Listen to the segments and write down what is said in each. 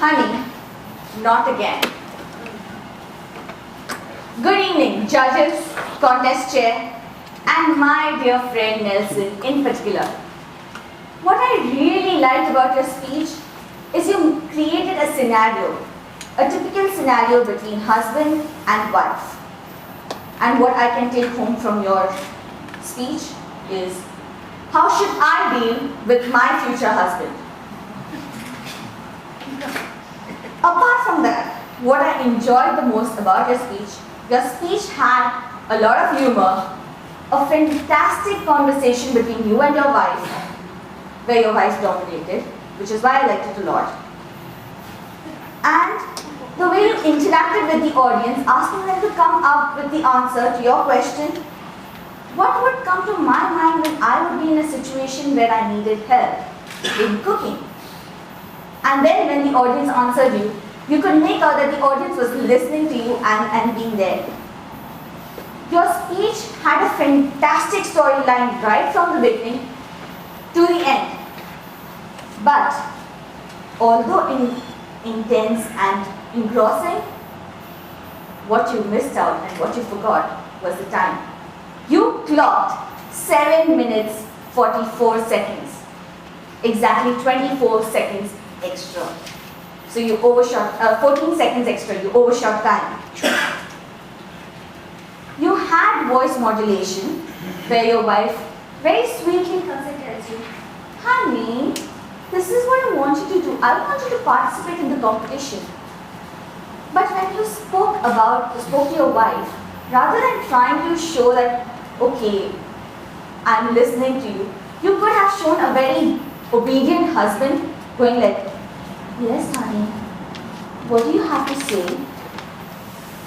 Honey, not again. Good evening, judges, contest chair, and my dear friend Nelson in particular. What I really liked about your speech is you created a scenario, a typical scenario between husband and wife. And what I can take home from your speech is, how should I deal with my future husband? Apart from that, what I enjoyed the most about your speech had a lot of humor, a fantastic conversation between you and your wife, where your wife dominated, which is why I liked it a lot. And the way you interacted with the audience, asking them to come up with the answer to your question. What would come to my mind when I would be in a situation where I needed help in cooking? And then when the audience answered you, you could make out that the audience was listening to you and being there. Your speech had a fantastic storyline right from the beginning to the end. But although intense and engrossing, what you missed out and what you forgot was the time. You clocked 7 minutes 44 seconds. Exactly 24 seconds extra. So you overshot, 14 seconds extra, you overshot time. You had voice modulation where your wife very sweetly comes and tells you, honey, this is what I want you to do. I want you to participate in the competition. But when you spoke to your wife, rather than trying to show that, okay, I'm listening to you, you could have shown a very obedient husband going like, yes, honey, what do you have to say?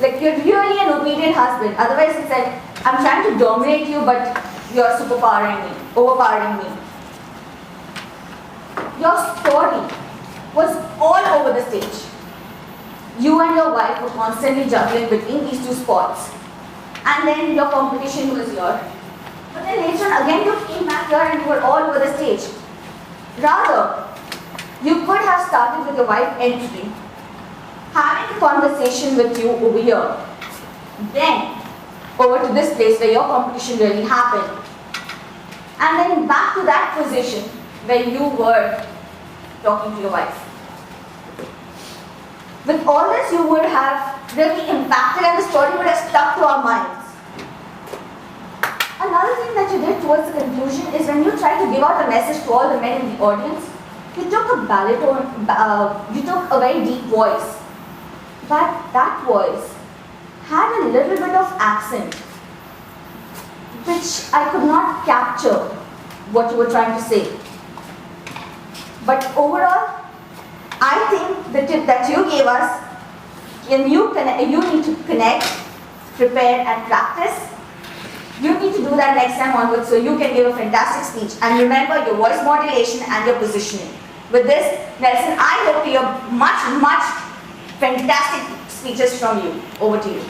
Like, you're really an obedient husband. Otherwise, it's like, I'm trying to dominate you, but you're overpowering me. Your story was all over the stage. You and your wife were constantly juggling between these two spots. And then your competition was here. But then later on, again, you came back here and you were all over the stage. Rather, you could have started with your wife entering, having a conversation with you over here, then over to this place where your competition really happened, and then back to that position where you were talking to your wife. With all this, you would have really impacted and the story would have stuck to our minds. Another thing that you did towards the conclusion is when you tried to give out a message to all the men in the audience, you took a baritone, you took a very deep voice. But that voice had a little bit of accent, which I could not capture what you were trying to say. But overall, I think the tip that you gave us, you need to connect, prepare and practice. You need to do that next time onwards so you can give a fantastic speech. And remember your voice modulation and your positioning. With this, Nelson, I hope to hear much fantastic speeches from you. Over to you.